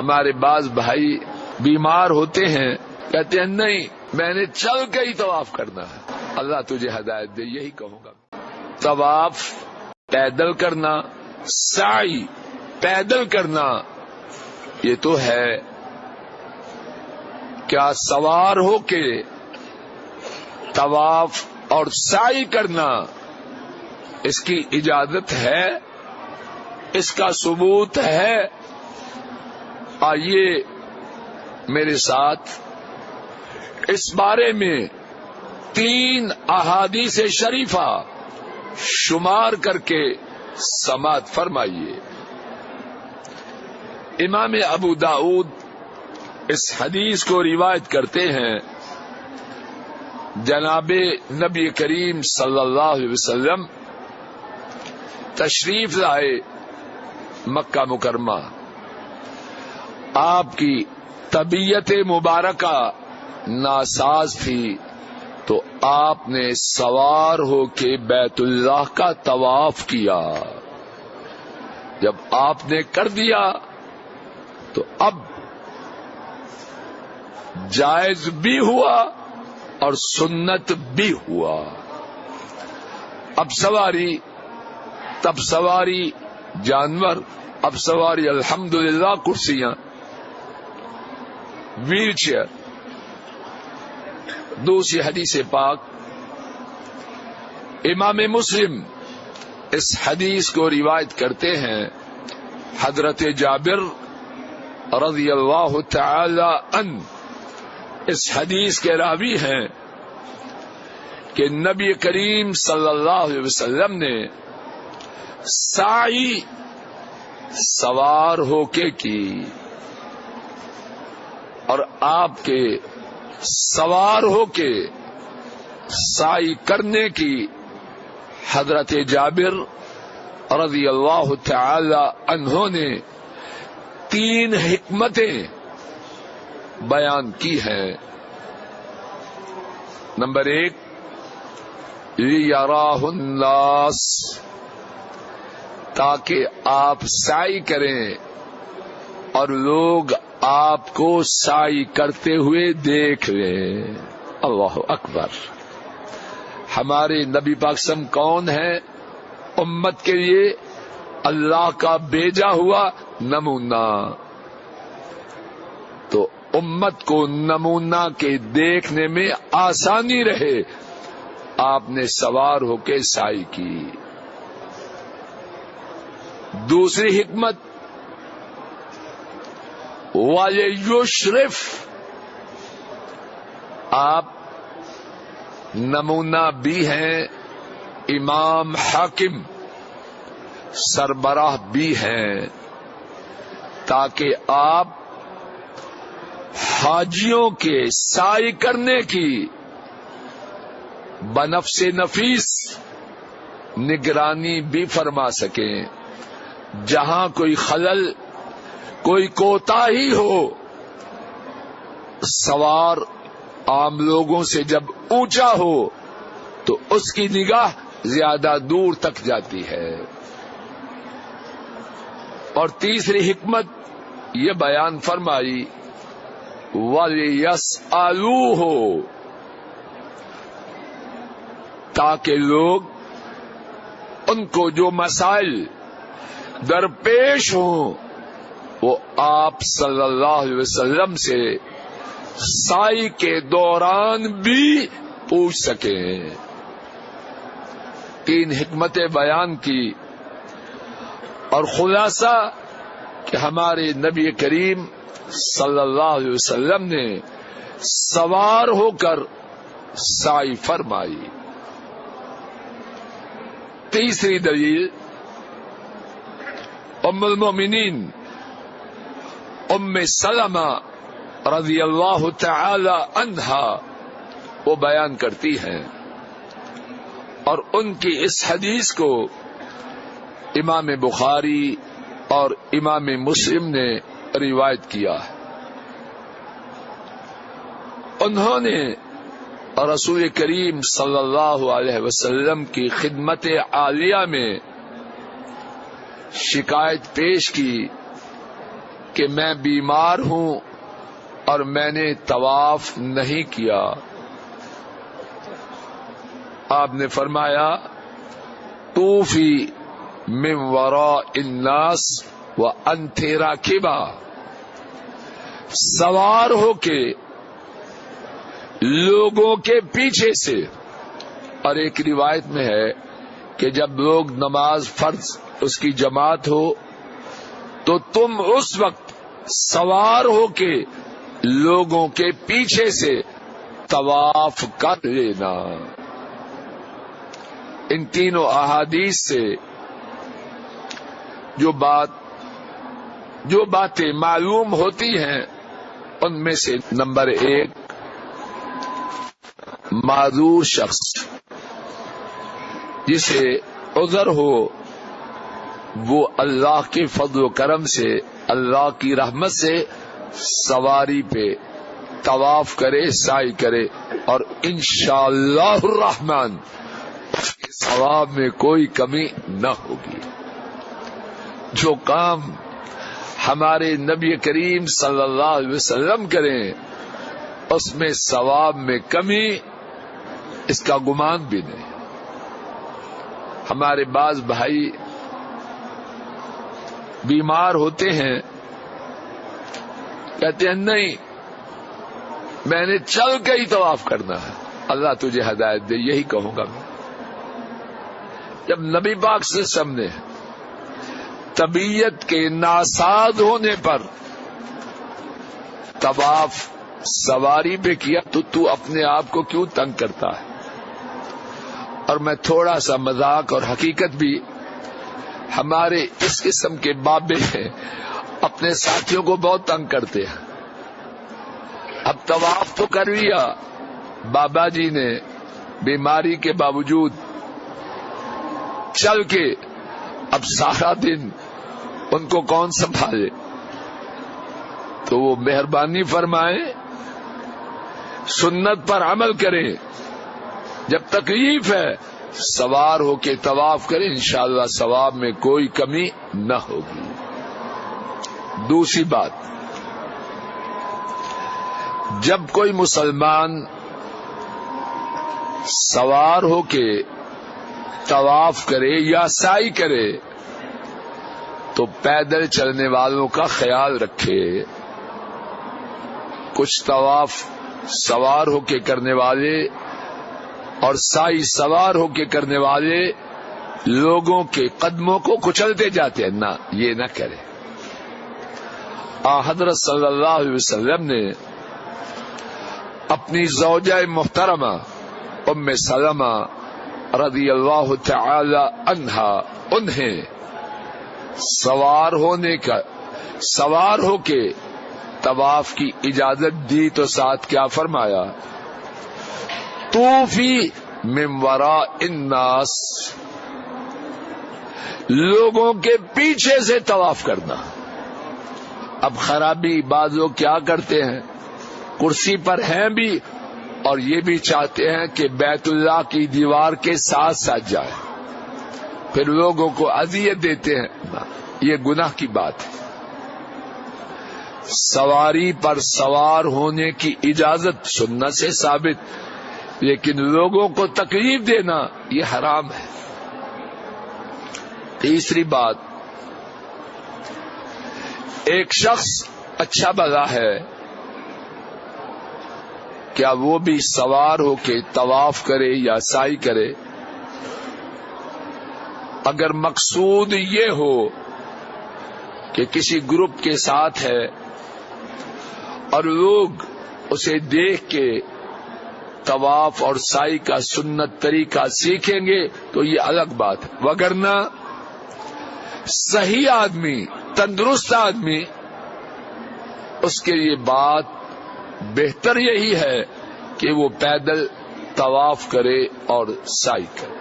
ہمارے بعض بھائی بیمار ہوتے ہیں، کہتے ہیں نہیں میں نے چل کے ہی طواف کرنا ہے. اللہ تجھے ہدایت دے. یہی کہوں گا، طواف پیدل کرنا، سعی پیدل کرنا، یہ تو ہے. کیا سوار ہو کے طواف اور سعی کرنا اس کی اجازت ہے؟ اس کا ثبوت ہے؟ آئیے میرے ساتھ اس بارے میں 3 احادیث شریفہ شمار کر کے سماعت فرمائیے. امام ابو داؤد اس حدیث کو روایت کرتے ہیں، جناب نبی کریم صلی اللہ علیہ وسلم تشریف لائے مکہ مکرمہ. آپ کی طبیعت مبارکہ ناساز تھی تو آپ نے سوار ہو کے بیت اللہ کا طواف کیا. جب آپ نے کر دیا تو اب جائز بھی ہوا اور سنت بھی ہوا. اب سواری، تب سواری جانور، اب سواری الحمدللہ کرسیاں، ویل چیئر. دوسری حدیث پاک امام مسلم اس حدیث کو روایت کرتے ہیں، حضرت جابر رضی اللہ تعالی عنہ اس حدیث کے راوی ہیں کہ نبی کریم صلی اللہ علیہ وسلم نے سعی سوار ہو کے کی، اور آپ کے سوار ہو کے سعی کرنے کی حضرت جابر رضی اللہ تعالی عنہ نے 3 حکمتیں بیان کی ہیں. نمبر 1، لِيَرَاهُ النَّاسُ، تاکہ آپ سعی کریں اور لوگ آپ کو سعی کرتے ہوئے دیکھ لیں. اللہ اکبر. ہمارے نبی پاک صلی اللہ علیہ وسلم کون ہیں؟ امت کے لیے اللہ کا بھیجا ہوا نمونہ. تو امت کو نمونہ کے دیکھنے میں آسانی رہے، آپ نے سوار ہو کے سعی کی. دوسری حکمت، وَلِيُشْرِفْ، آپ نمونہ بھی ہیں، امام حاکم سربراہ بھی ہیں، تاکہ آپ حاجیوں کے سعی کرنے کی بنفس نفیس نگرانی بھی فرما سکیں. جہاں کوئی خلل، کوئی کوتاہی ہو، سوار عام لوگوں سے جب اونچا ہو تو اس کی نگاہ زیادہ دور تک جاتی ہے. اور تیسری حکمت یہ بیان فرمائی، وَلِيَسْأَلُوهُ، تاکہ لوگ ان کو جو مسائل درپیش ہوں وہ آپ صلی اللہ علیہ وسلم سے سعی کے دوران بھی پوچھ سکیں. 3 حکمتیں بیان کی، اور خلاصہ کہ ہمارے نبی کریم صلی اللہ علیہ وسلم نے سوار ہو کر سعی فرمائی. تیسری دلیل، ام المومنین ام سلمہ رضی اللہ تعالی عنہا وہ بیان کرتی ہیں، اور ان کی اس حدیث کو امام بخاری اور امام مسلم نے روایت کیا ہے. انہوں نے رسول کریم صلی اللہ علیہ وسلم کی خدمت عالیہ میں شکایت پیش کی کہ میں بیمار ہوں اور میں نے طواف نہیں کیا. آپ نے فرمایا طوفی من وراء الناس وانت راکبہ، سوار ہو کے لوگوں کے پیچھے سے. اور ایک روایت میں ہے کہ جب لوگ نماز فرض اس کی جماعت ہو تو تم اس وقت سوار ہو کے لوگوں کے پیچھے سے طواف کر لینا. ان تینوں احادیث سے جو باتیں معلوم ہوتی ہیں ان میں سے نمبر 1، معذور شخص جسے عذر ہو وہ اللہ کے فضل و کرم سے، اللہ کی رحمت سے سواری پہ طواف کرے، سعی کرے، اور انشاءاللہ الرحمن اس کے ثواب میں کوئی کمی نہ ہوگی. جو کام ہمارے نبی کریم صلی اللہ علیہ وسلم کریں اس میں ثواب میں کمی اس کا گمان بھی نہیں. ہمارے بعض بھائی بیمار ہوتے ہیں، کہتے ہیں نہیں میں نے چل کے ہی طواف کرنا ہے. اللہ تجھے ہدایت دے، یہی کہوں گا میں. جب نبی پاک سے سامنے طبیعت کے ناساز ہونے پر طواف سواری پہ کیا تو اپنے آپ کو کیوں تنگ کرتا ہے؟ اور میں تھوڑا سا مذاق اور حقیقت بھی، ہمارے اس قسم کے بابے ہیں اپنے ساتھیوں کو بہت تنگ کرتے ہیں. اب طواف تو کر لیا بابا جی نے، بیماری کے باوجود چل کے، اب سارا دن ان کو کون سنبھالے؟ تو وہ مہربانی فرمائیں سنت پر عمل کریں، جب تکلیف ہے سوار ہو کے طواف کریں، انشاءاللہ ثواب میں کوئی کمی نہ ہوگی. دوسری بات، جب کوئی مسلمان سوار ہو کے طواف کرے یا سعی کرے تو پیدل چلنے والوں کا خیال رکھے. کچھ طواف سوار ہو کے کرنے والے اور سعی سوار ہو کے کرنے والے لوگوں کے قدموں کو کچلتے جاتے ہیں، نہ، یہ نہ کرے. حضرت صلی اللہ علیہ وسلم نے اپنی زوجہ محترمہ ام سلمہ رضی اللہ تعالی عنہا انہیں سوار ہو کے طواف کی اجازت دی تو ساتھ کیا فرمایا؟ طوفی من وراء الناس، لوگوں کے پیچھے سے طواف کرنا. اب خرابی بعض لوگ کیا کرتے ہیں، کرسی پر ہیں بھی اور یہ بھی چاہتے ہیں کہ بیت اللہ کی دیوار کے ساتھ ساتھ جائے، پھر لوگوں کو اذیت دیتے ہیں. یہ گناہ کی بات ہے. سواری پر سوار ہونے کی اجازت سنت سے ثابت، لیکن لوگوں کو تکلیف دینا یہ حرام ہے. تیسری بات، ایک شخص اچھا بھلا ہے، کیا وہ بھی سوار ہو کے طواف کرے یا سعی کرے؟ اگر مقصود یہ ہو کہ کسی گروپ کے ساتھ ہے اور لوگ اسے دیکھ کے طواف اور سعی کا سنت طریقہ سیکھیں گے تو یہ الگ بات ہے، وگرنہ صحیح آدمی، تندرست آدمی، اس کے لیے بات بہتر یہی ہے کہ وہ پیدل طواف کرے اور سعی کرے.